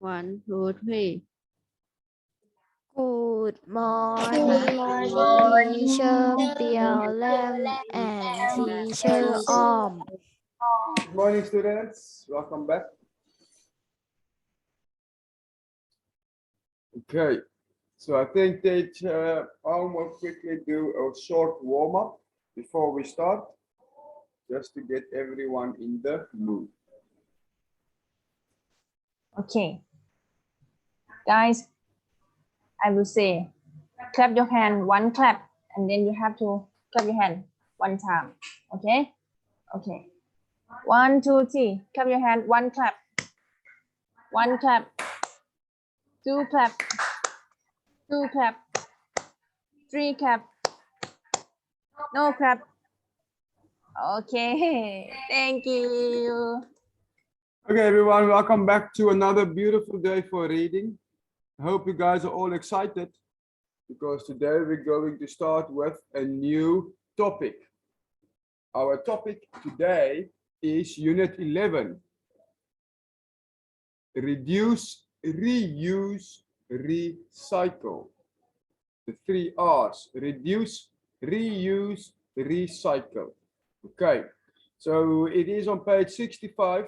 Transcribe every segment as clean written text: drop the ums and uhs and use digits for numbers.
1, 2, 3. Good morning, teacher Piao Lam and teacher Om. Good morning, students. Welcome back. Okay, so I think that I will quickly do a short warm-up before we start, just to get everyone in the mood. Okay. Guys, I will say, clap your hand, one clap, and then you have to clap your hand one time. Okay? Okay. 1, 2, 3. Clap your hand, one clap. One clap. Two clap. Two clap. Three clap. No clap. Okay. Thank you. Okay, everyone, welcome back to another beautiful day for reading. I hope you guys are all excited because today we're going to start with a new topic. Our topic today is Unit 11. Reduce, reuse, recycle. The 3 R's. Reduce, reuse, recycle. Okay, so it is on page 65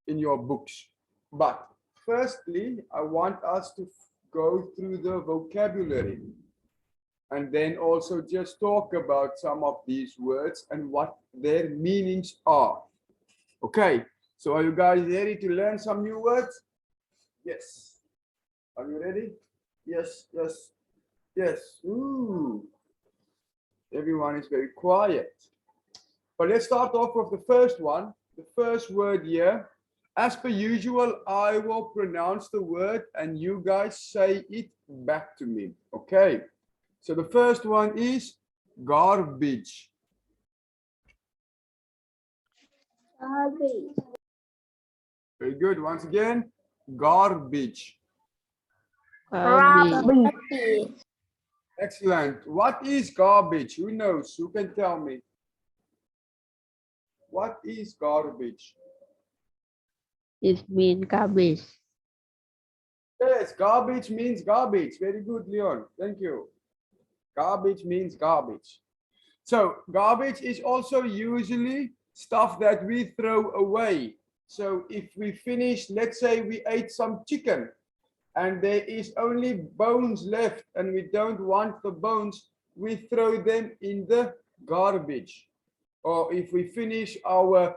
in your books. But firstly, I want us to go through the vocabulary and then also just talk about some of these words and what their meanings are. Okay, so are you guys ready to learn some new words? Yes. Are you ready? Yes, yes, yes. Ooh. Everyone is very quiet. But let's start off with the first one. The first word here. As per usual, I will pronounce the word and you guys say it back to me. Okay. So the first one is garbage. Garbage. Very good. Once again, garbage. Garbage. Excellent. What is garbage? Who knows? Who can tell me? What is garbage? It means garbage. Yes, garbage means garbage. Very good, Leon. Thank you. Garbage means garbage. So garbage is also usually stuff that we throw away. So if we finish, let's say we ate some chicken and there is only bones left and we don't want the bones, we throw them in the garbage. Or if we finish our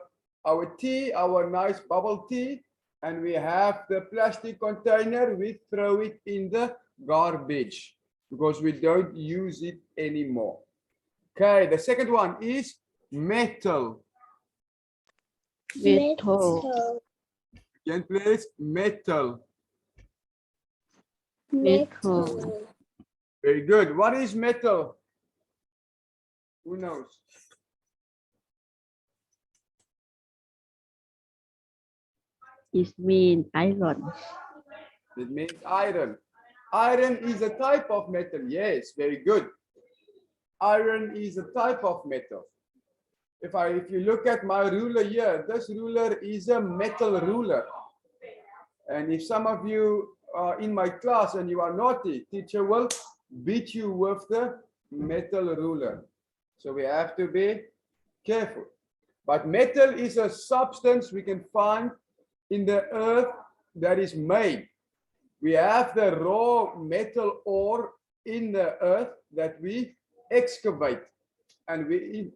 tea, our nice bubble tea, and we have the plastic container, we throw it in the garbage because we don't use it anymore. Okay, the second one is metal. Metal. Again, please, metal. Metal. Very good. What is metal? Who knows? It means iron. It means iron. Iron is a type of metal. Yes, very good. Iron is a type of metal. If you look at my ruler here, this ruler is a metal ruler. And if some of you are in my class and you are naughty, teacher will beat you with the metal ruler. So we have to be careful. But metal is a substance we can find in the earth that is made. We have the raw metal ore in the earth that we excavate and we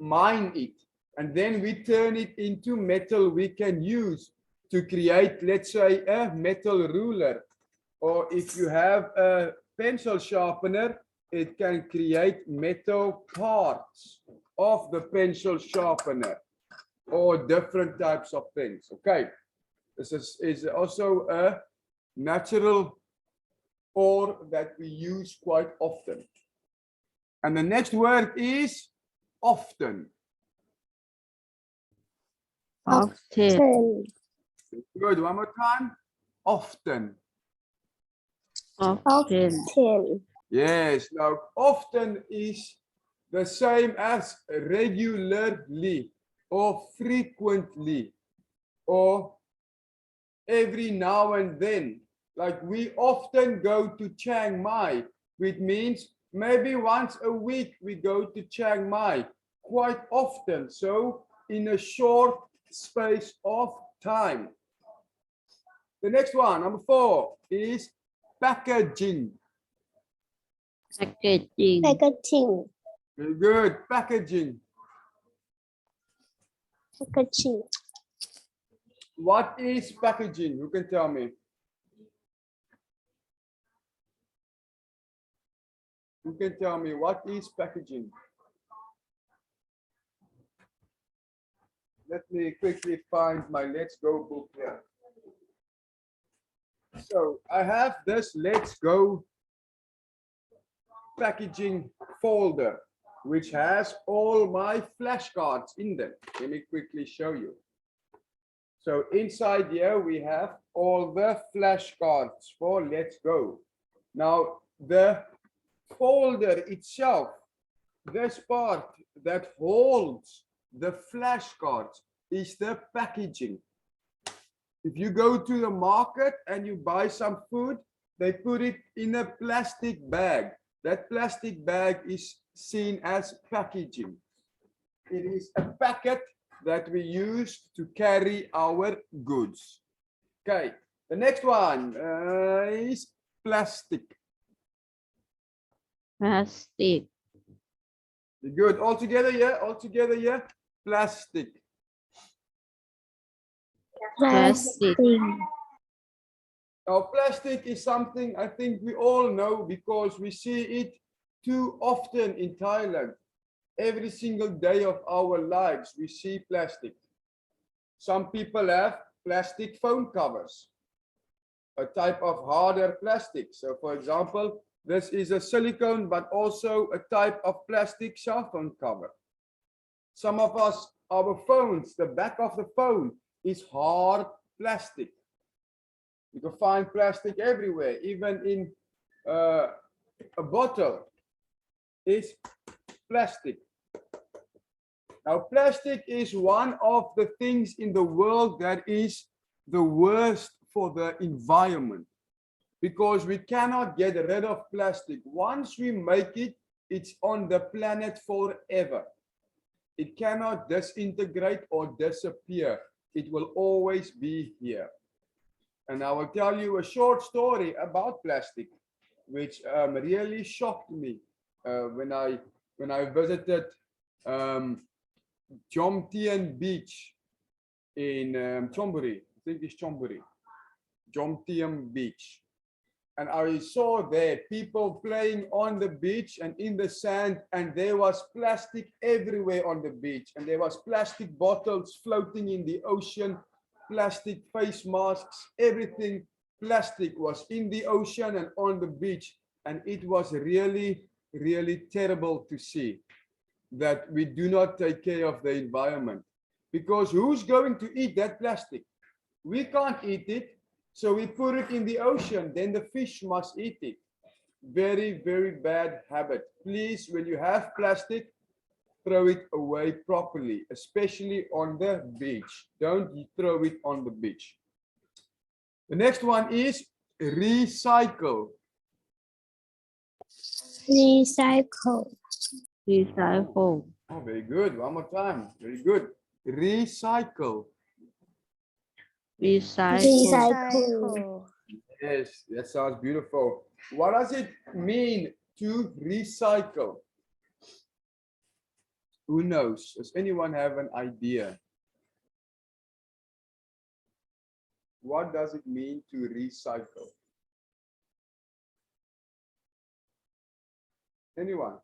mine it. And then we turn it into metal we can use to create, let's say, a metal ruler. Or if you have a pencil sharpener, it can create metal parts of the pencil sharpener or different types of things. Okay. This is also a natural ore that we use quite often. And the next word is often. Often. Good. One more time. Often. Often. Yes. Now, often is the same as regularly or frequently or every now and then. Like we often go to Chiang Mai, which means maybe once a week we go to Chiang Mai, quite often. So in a short space of time. The next one, number 4, is packaging. packaging, packaging, Very good. Packaging. packaging, What is packaging? Who can tell me? Who can tell me what is packaging? Let me quickly find my Let's Go book here. So I have this Let's Go packaging folder, which has all my flashcards in them. Let me quickly show you. So inside here, we have all the flashcards for Let's Go. Now, the folder itself, this part that holds the flashcards is the packaging. If you go to the market and you buy some food, they put it in a plastic bag. That plastic bag is seen as packaging. It is a packet that we use to carry our goods. Okay, the next one is plastic. plastic, Good. All together, yeah? All together, yeah? Plastic. plastic, Now, plastic is something I think we all know because we see it too often in Thailand. Every single day of our lives, we see plastic. Some people have plastic phone covers, a type of harder plastic. So, for example, this is a silicone, but also a type of plastic cell phone cover. Some of us, our phones, the back of the phone is hard plastic. You can find plastic everywhere, even in a bottle is plastic. Now, plastic is one of the things in the world that is the worst for the environment because we cannot get rid of plastic. Once we make it, it's on the planet forever. It cannot disintegrate or disappear. It will always be here. And I will tell you a short story about plastic, which really shocked me when I visited Jomtien Beach in Chonburi. I think it's Chonburi. Jomtien Beach. And I saw there people playing on the beach and in the sand, and there was plastic everywhere on the beach. And there was plastic bottles floating in the ocean, plastic face masks, everything plastic was in the ocean and on the beach. And it was really, really terrible to see that we do not take care of the environment. Because who's going to eat that plastic? We can't eat it. So we put it in the ocean, then the fish must eat it. Very, very bad habit. Please, when you have plastic, throw it away properly, especially on the beach. Don't throw it on the beach. The next one is recycle. recycle, recycle, Oh, very good. One more time. Very good. Recycle. recycle, recycle, Yes, that sounds beautiful. What does it mean to recycle? Who knows? Does anyone have an idea? What does it mean to recycle? Anyone?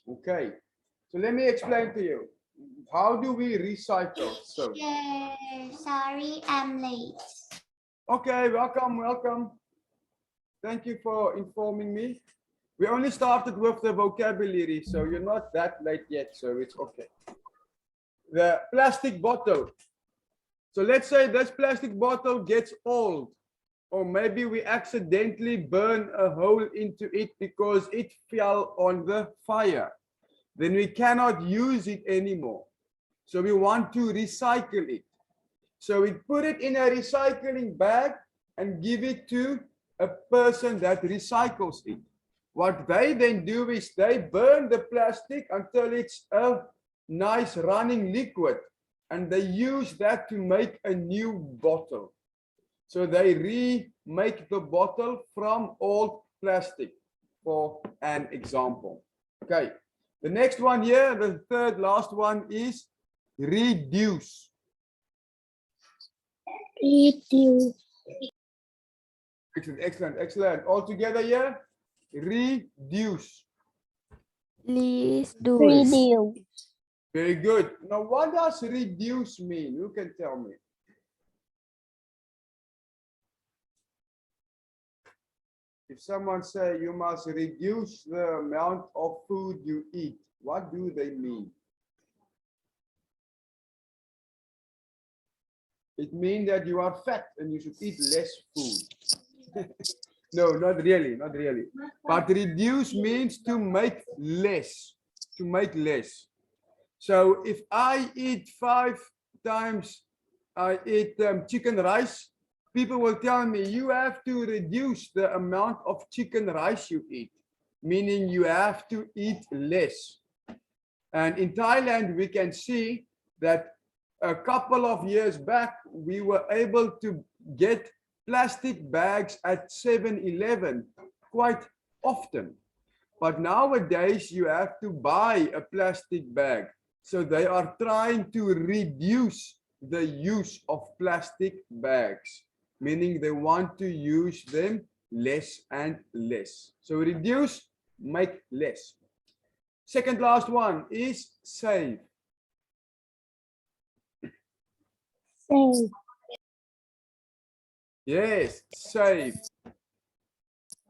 Okay. So let me explain to you. How do we recycle? So, sorry, I'm late. okay, welcome, welcome. Thank you for informing me. We only started with the vocabulary, so you're not that late yet, so it's okay. The plastic bottle. So let's say this plastic bottle gets old, or maybe we accidentally burn a hole into it because it fell on the fire. Then we cannot use it anymore. So we want to recycle it. So we put it in a recycling bag and give it to a person that recycles it. What they then do is they burn the plastic until it's a nice running liquid, and they use that to make a new bottle. So they remake the bottle from old plastic, for an example. Okay, the next one here, the third last one is reduce. Reduce. Excellent, excellent, excellent. All together here, reduce. Reduce. Very good. Now, what does reduce mean? Who can tell me? If someone say you must reduce the amount of food you eat, what do they mean? It means that you are fat and you should eat less food. No, not really, not really. But reduce means to make less, to make less. So if I eat 5 times, I eat chicken rice, people will tell me you have to reduce the amount of chicken rice you eat, meaning you have to eat less. And in Thailand, we can see that a couple of years back, we were able to get plastic bags at 7-Eleven quite often. But nowadays, you have to buy a plastic bag. So they are trying to reduce the use of plastic bags, meaning they want to use them less and less. So reduce, make less. Second last one is save. Save. Yes, save.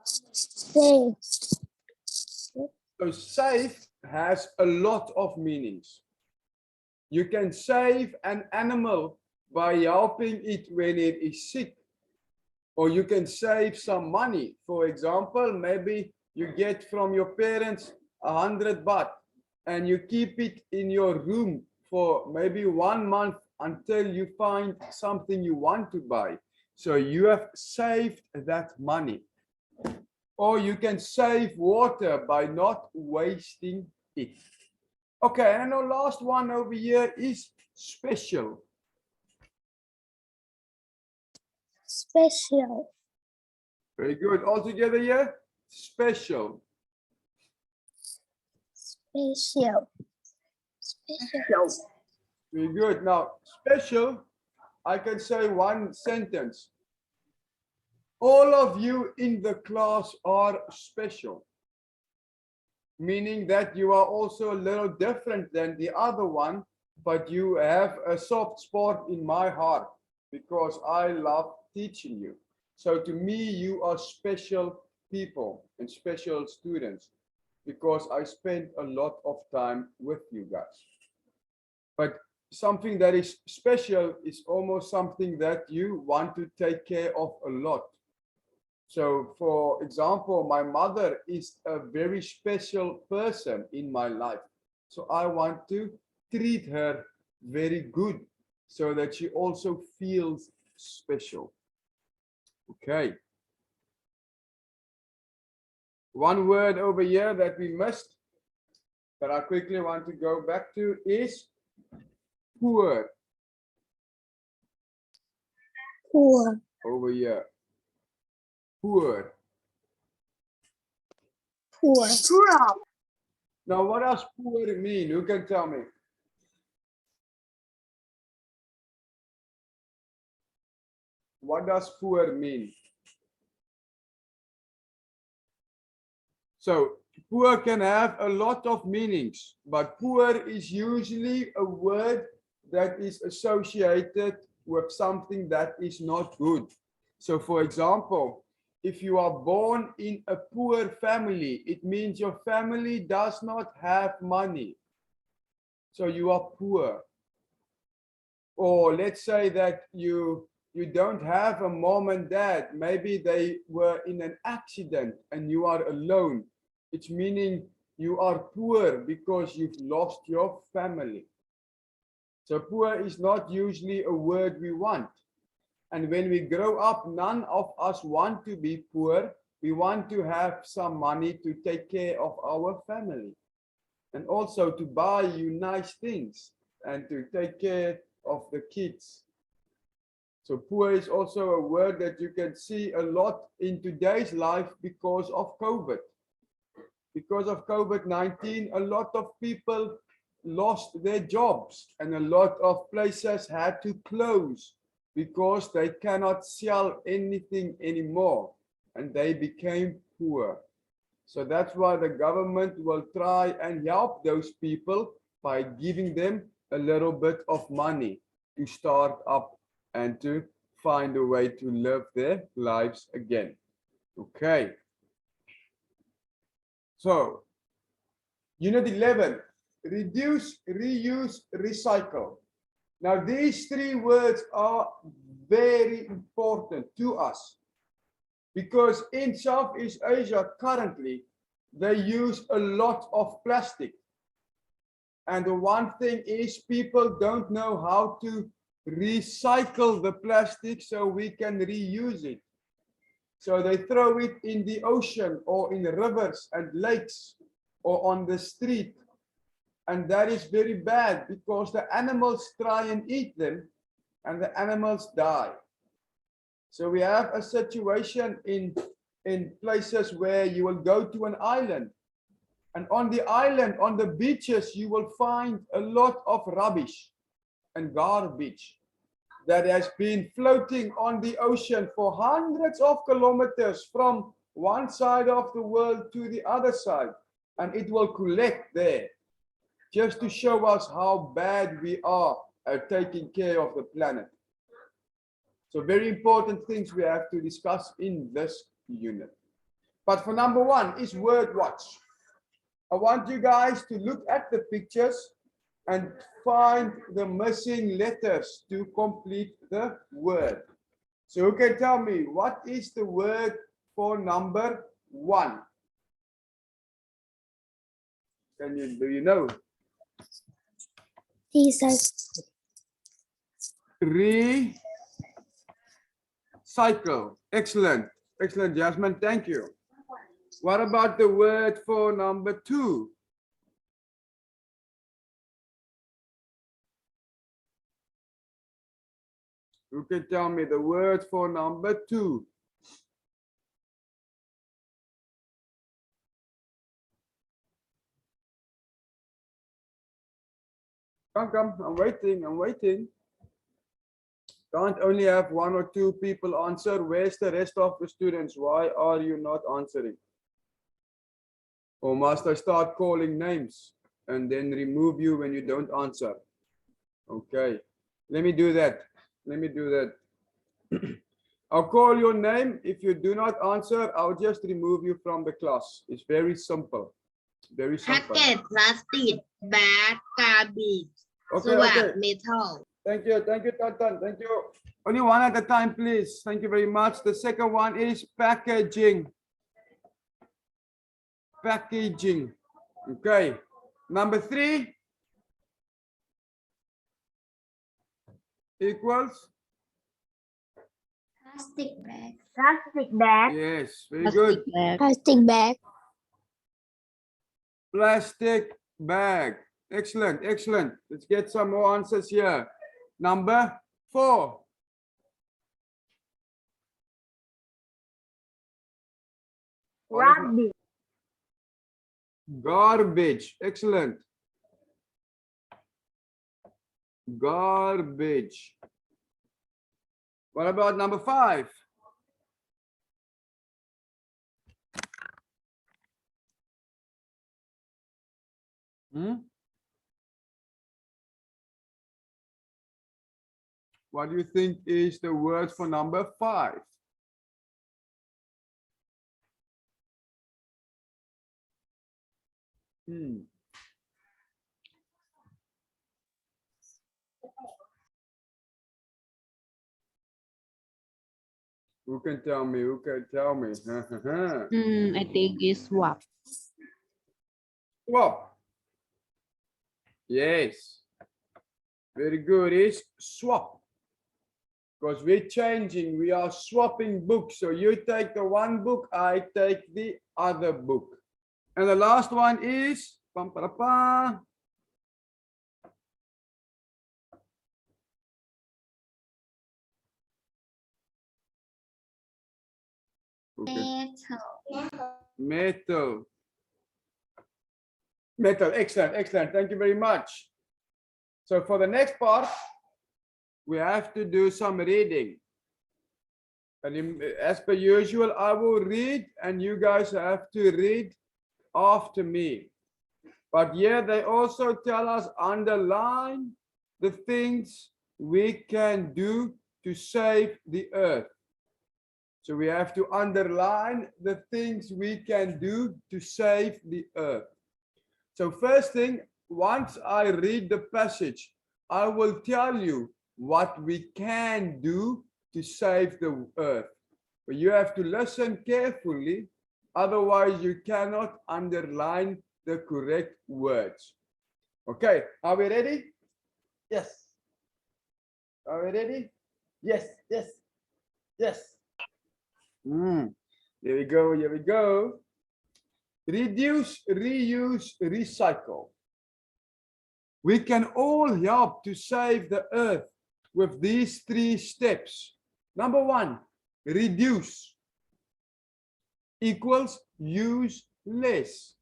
Save. So save has a lot of meanings. You can save an animal by helping it when it is sick. Or you can save some money. For example, maybe you get from your parents 100 baht and you keep it in your room for maybe 1 month until you find something you want to buy. So you have saved that money. Or you can save water by not wasting it. Okay, and our last one over here is special. Special. Very good. All together here, special. Special. Special. Very good. Now, special, I can say one sentence. All of you in the class are special. Meaning that you are also a little different than the other one, but you have a soft spot in my heart because I love teaching you. So to me, you are special people and special students because I spend a lot of time with you guys. But something that is special is almost something that you want to take care of a lot. So, for example, my mother is a very special person in my life. So I want to treat her very good so that she also feels special. Okay. One word over here that we missed, that I quickly want to go back to is poor. Poor. Over here. Poor. Poor. Now, what does poor mean? Who can tell me? What does poor mean? So, poor can have a lot of meanings, but poor is usually a word that is associated with something that is not good. So, for example, if you are born in a poor family, it means your family does not have money. So you are poor. Or let's say that you don't have a mom and dad. Maybe they were in an accident and you are alone. It's meaning you are poor because you've lost your family. So poor is not usually a word we want. And when we grow up, none of us want to be poor. We want to have some money to take care of our family and also to buy you nice things and to take care of the kids. So poor is also a word that you can see a lot in today's life because of COVID. Because of COVID-19, a lot of people lost their jobs and a lot of places had to close because they cannot sell anything anymore and they became poor. So that's why the government will try and help those people by giving them a little bit of money to start up and to find a way to live their lives again. Okay. So, Unit 11, reduce, reuse, recycle. Now, these three words are very important to us because in Southeast Asia currently, they use a lot of plastic. And the one thing is people don't know how to recycle the plastic so we can reuse it. So they throw it in the ocean or in rivers and lakes or on the street. And that is very bad because the animals try and eat them and the animals die. So we have a situation in places where you will go to an island. And on the island, on the beaches, you will find a lot of rubbish and garbage that has been floating on the ocean for hundreds of kilometers from one side of the world to the other side. And it will collect there just to show us how bad we are at taking care of the planet. So very important things we have to discuss in this unit. But for number one is word watch. I want you guys to look at the pictures and find the missing letters to complete the word. So who can tell me what is the word for number one? Do you know? Recycle. Excellent. Excellent, Jasmine. Thank you. What about the word for number two? Who can tell me the word for number two? Come, I'm waiting, I'm waiting. Can't only have one or two people answer. Where's the rest of the students? Why are you not answering? Or must I start calling names and then remove you when you don't answer? Okay, let me do that. Let me do that. I'll call your name. If you do not answer, I'll just remove you from the class. It's very simple. Very simple. Packet, plastic, bag, garbage, Okay, swag, okay. metal. Thank you, Tantan. Thank you. Only one at a time, please. Thank you very much. The second one is packaging. Packaging. Okay. Number three equals Plastic bag. Plastic bag. yes, very good. Plastic bag. Plastic bag. Excellent, excellent. Let's get some more answers here. Number four. Rubbish. Garbage. Excellent. Garbage. What about number five? What do you think is the word for number five? Who can tell me? Who can tell me? I think it's swap. Swap. Yes. Very good. Is swap. Because we're changing, we are swapping books. So you take the one book, I take the other book. And the last one is metal. Metal. Excellent, excellent. Thank you very much. So for the next part, we have to do some reading. And as per usual, I will read and you guys have to read after me. But here they also tell us underline the things we can do to save the earth. So we have to underline the things we can do to save the earth. So first thing, once I read the passage, I will tell you what we can do to save the earth. But you have to listen carefully, otherwise you cannot underline the correct words. Okay, are we ready? Yes. Are we ready? Yes, yes, yes. Here we go, here we go. Reduce, reuse, recycle. We can all help to save the earth with these 3 steps. Number 1, reduce equals use less.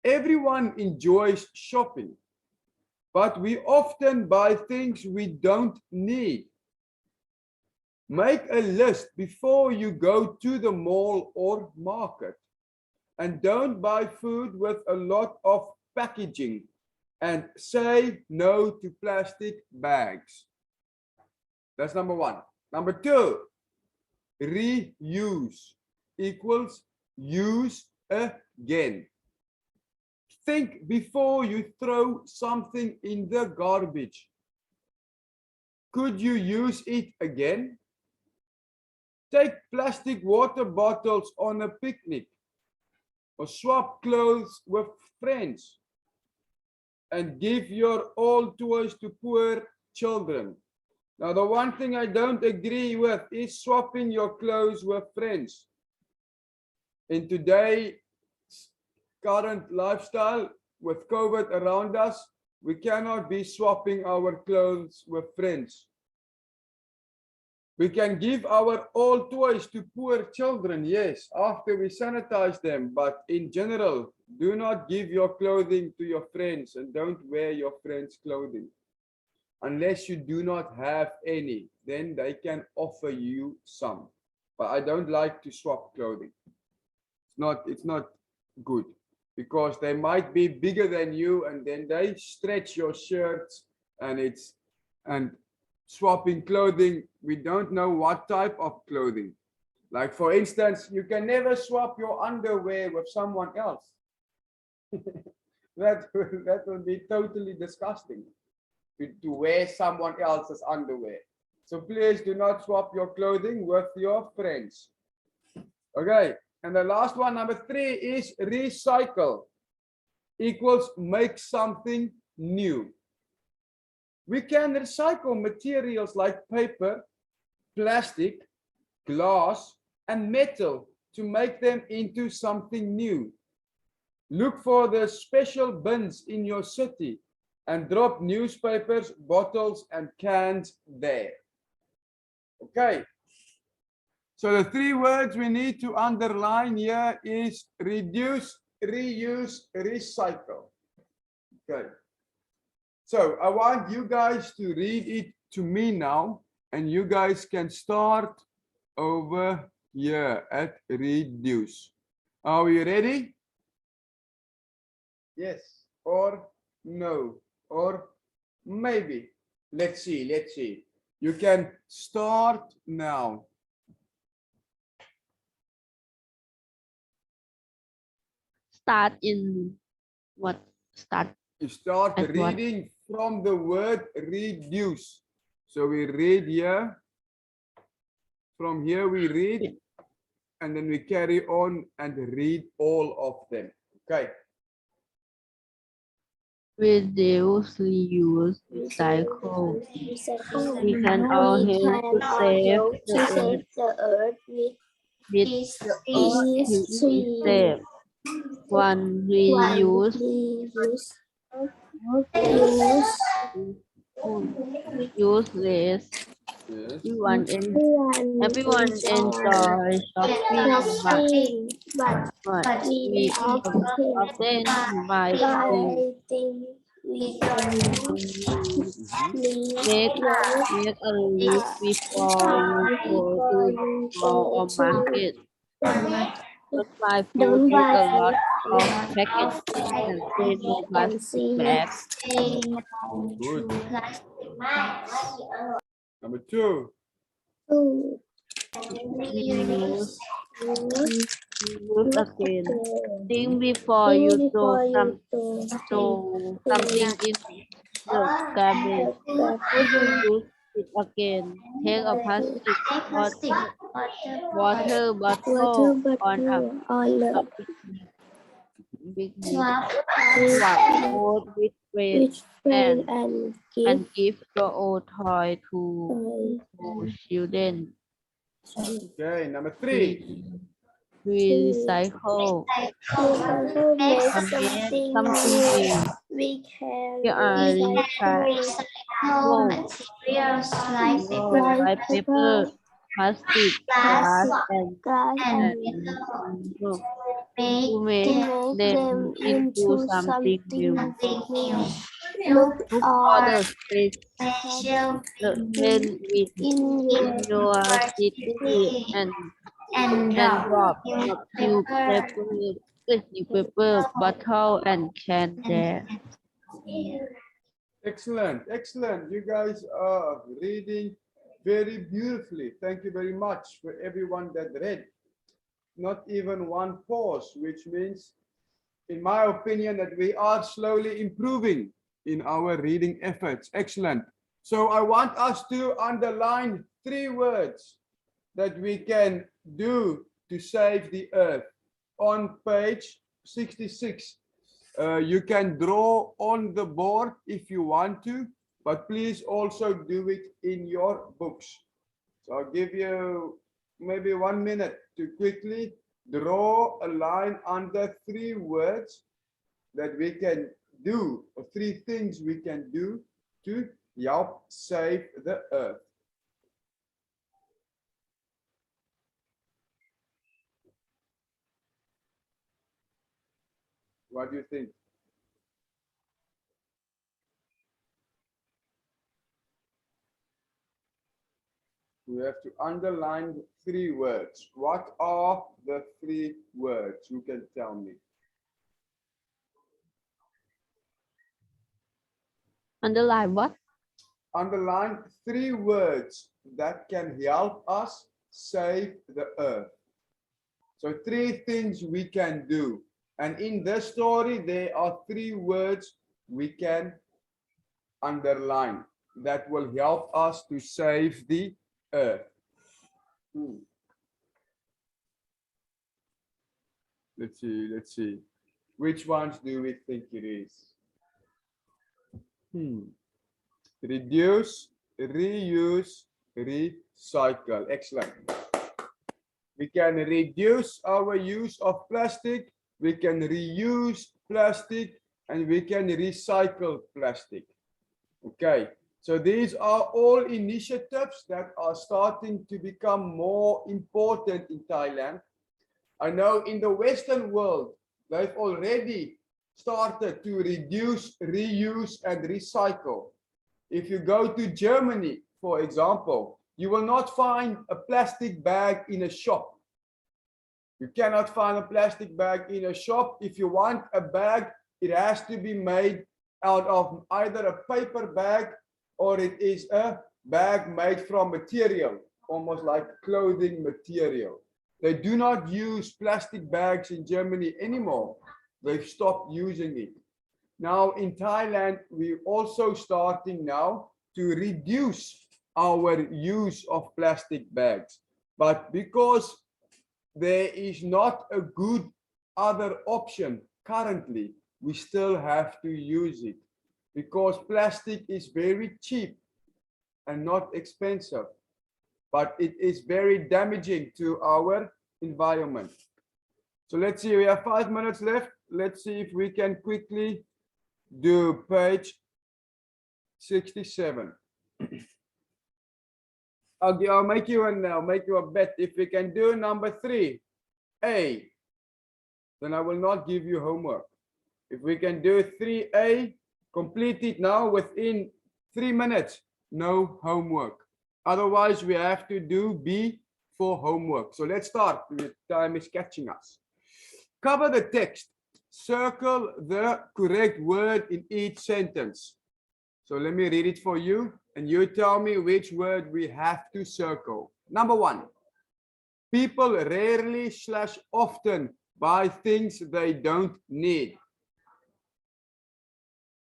Everyone enjoys shopping, but we often buy things we don't need. Make a list before you go to the mall or market. And don't buy food with a lot of packaging. And say no to plastic bags. That's number 1. Number 2, reuse equals use again. Think before you throw something in the garbage. Could you use it again? Take plastic water bottles on a picnic or swap clothes with friends and give your old toys to poor children. Now, the one thing I don't agree with is swapping your clothes with friends. In today's current lifestyle, with COVID around us, we cannot be swapping our clothes with friends. We can give our old toys to poor children, yes, after we sanitize them, but in general, do not give your clothing to your friends and don't wear your friends' clothing. Unless you do not have any, then they can offer you some. But I don't like to swap clothing. It's not good because they might be bigger than you and then they stretch your shirts and swapping clothing, we don't know what type of clothing. Like for instance, you can never swap your underwear with someone else. that will be totally disgusting to wear someone else's underwear. So please do not swap your clothing with your friends. Okay, and the last one, number 3, is recycle equals make something new. We can recycle materials like paper, plastic, glass, and metal to make them into something new. Look for the special bins in your city and drop newspapers, bottles, and cans there. Okay. So the 3 words we need to underline here is reduce, reuse, recycle. Okay. So I want you guys to read it to me now, and you guys can start over here at reduce. Are we ready? Yes or no or maybe. Let's see, let's see. You can start now. Start in what? Start. You start at reading from the word reduce. So we read here. From here we read and then we carry on and read all of them. Okay. reduce, reuse, recycle. We can all We help can to all save help the to earth save the earth with with these three. steps. One, reuse. Reuse, Use less. Yes. Everyone enjoy shopping, but we we often buy things think we Mhm. make make a list before you go to the mall or market. Don't buy food with a lot of packaging and say no plastic bag. Good. Number two. Reuse, reuse again. Think before you throw something in the garbage. Use it again. Take a plastic water bottle on a picnic. Swap clothes with friends and give your old toy to children. Okay. Number three. Recycle. Make something new. Here are recycle materials like paper, plastic, glass, and wood to make them into something new. Look for the special trend in your city and drop newspaper bottle and can there. Excellent. Excellent. You guys are reading very beautifully. Thank you very much for everyone that read. Not even one pause, which means, in my opinion, that we are slowly improving in our reading efforts. Excellent. So I want us to underline 3 words that we can do to save the earth. On page 66, you can draw on the board if you want to, but please also do it in your books. So I'll give you maybe 1 minute to quickly draw a line under 3 words that we can do, or 3 things we can do to help save the earth. What do you think? We have to underline 3 words. What are the 3 words? You can tell me. Underline what? Underline 3 words that can help us save the earth. So 3 things we can do. And in this story, there are 3 words we can underline that will help us to save the earth. Let's see. Which ones do we think it is? Reduce, reuse, recycle. Excellent. We can reduce our use of plastic, we can reuse plastic, and we can recycle plastic. Okay, so these are all initiatives that are starting to become more important in Thailand. I know in the Western world, they've already started to reduce, reuse, and recycle. If you go to Germany, for example, you will not find a plastic bag in a shop. You cannot find a plastic bag in a shop. If you want a bag, it has to be made out of either a paper bag or it is a bag made from material, almost like clothing material. They do not use plastic bags in Germany anymore. They've stopped using it. Now in Thailand, we're also starting now to reduce our use of plastic bags. But because there is not a good other option currently, we still have to use it. because plastic is very cheap and not expensive, but it is very damaging to our environment. So let's see, we have 5 minutes left. Let's see if we can quickly do page 67. I'll make you a bet. If we can do number 3A, then I will not give you homework. If we can do 3A, complete it now within 3 minutes, no homework. Otherwise, we have to do B for homework. So let's start. The time is catching us. Cover the text. Circle the correct word in each sentence. So let me read it for you, and you tell me which word we have to circle. Number 1. People rarely / often buy things they don't need.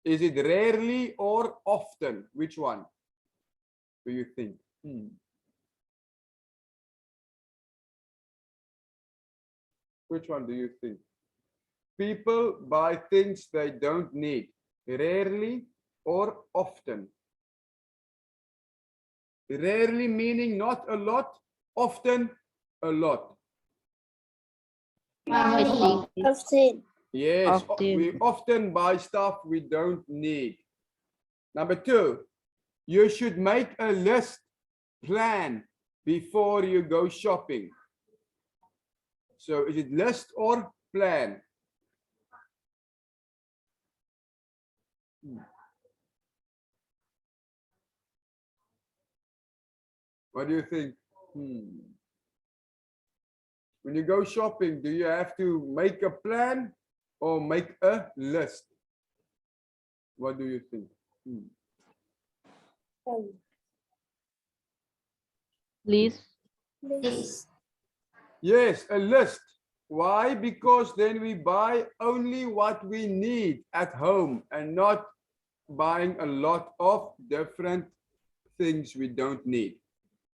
Is it rarely or often? Which one do you think? Which one do you think? People buy things they don't need. Rarely or often? Rarely meaning not a lot, often a lot. I think it's Often. Yes, often. we often buy stuff we don't need. Number 2, you should make a list, plan before you go shopping. So is it list or plan? What do you think? When you go shopping, do you have to make a plan or make a list? What do you think? Please. Yes, a list. Why? Because then we buy only what we need at home and not buying a lot of different things we don't need.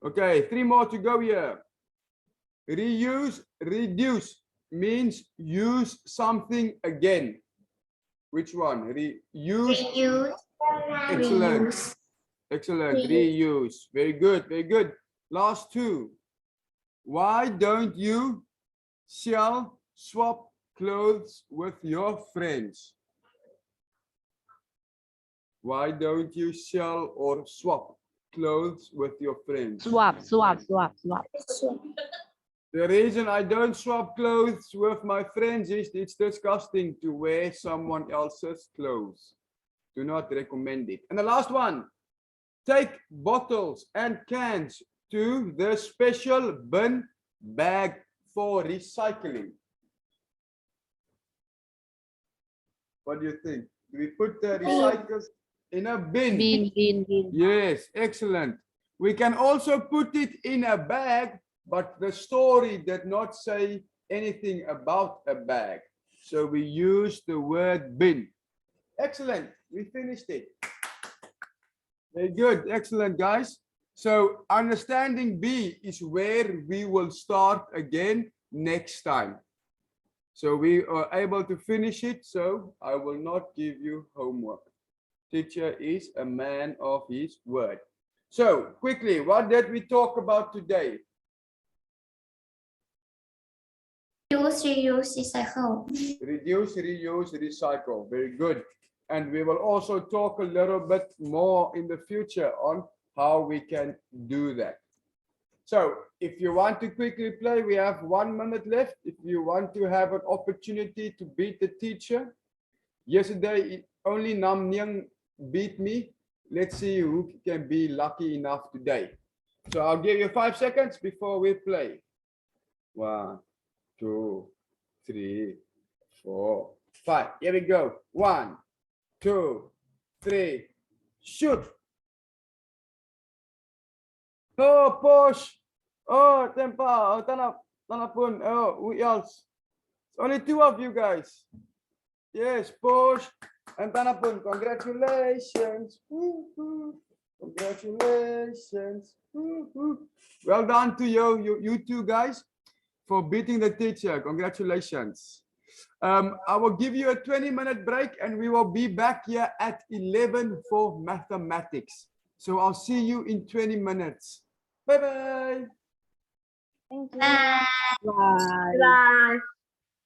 Okay, 3 more to go here. Reuse, reduce means use something again. Which one? Reuse. Excellent. Excellent. Reuse. Very good. Very good. Last 2. Why don't you swap clothes with your friends? Why don't you sell or swap clothes with your friends? Swap. The reason I don't swap clothes with my friends is it's disgusting to wear someone else's clothes. Do not recommend it. And the last one, take bottles and cans to the special bin bag for recycling. What do you think? Do we put the recycles in a bin? Bin. Yes, excellent. We can also put it in a bag, but the story did not say anything about a bag. So we use the word bin. Excellent. We finished it. Very good. Excellent, guys. So understanding B is where we will start again next time. So we are able to finish it. So I will not give you homework. Teacher is a man of his word. So quickly, what did we talk about today? Reduce, reuse, recycle. Reduce, reuse, recycle. Very good. And we will also talk a little bit more in the future on how we can do that. So if you want to quickly play, we have 1 minute left. If you want to have an opportunity to beat the teacher, yesterday only Nam Nyang beat me. Let's see who can be lucky enough today. So I'll give you 5 seconds before we play. 1, 2, 3, 4, 5. Here we go. 1, 2, 3, shoot. Oh, push. Oh, Tempa. Oh, Tanapun. Oh, who else? It's only 2 of you guys. Yes, push. And Tanapun, congratulations. Congratulations. Well done to you two guys for beating the teacher. Congratulations. I will give you a 20-minute break and we will be back here at 11 for mathematics. So I'll see you in 20 minutes. Bye-bye. Thank you. Bye. Bye. Bye.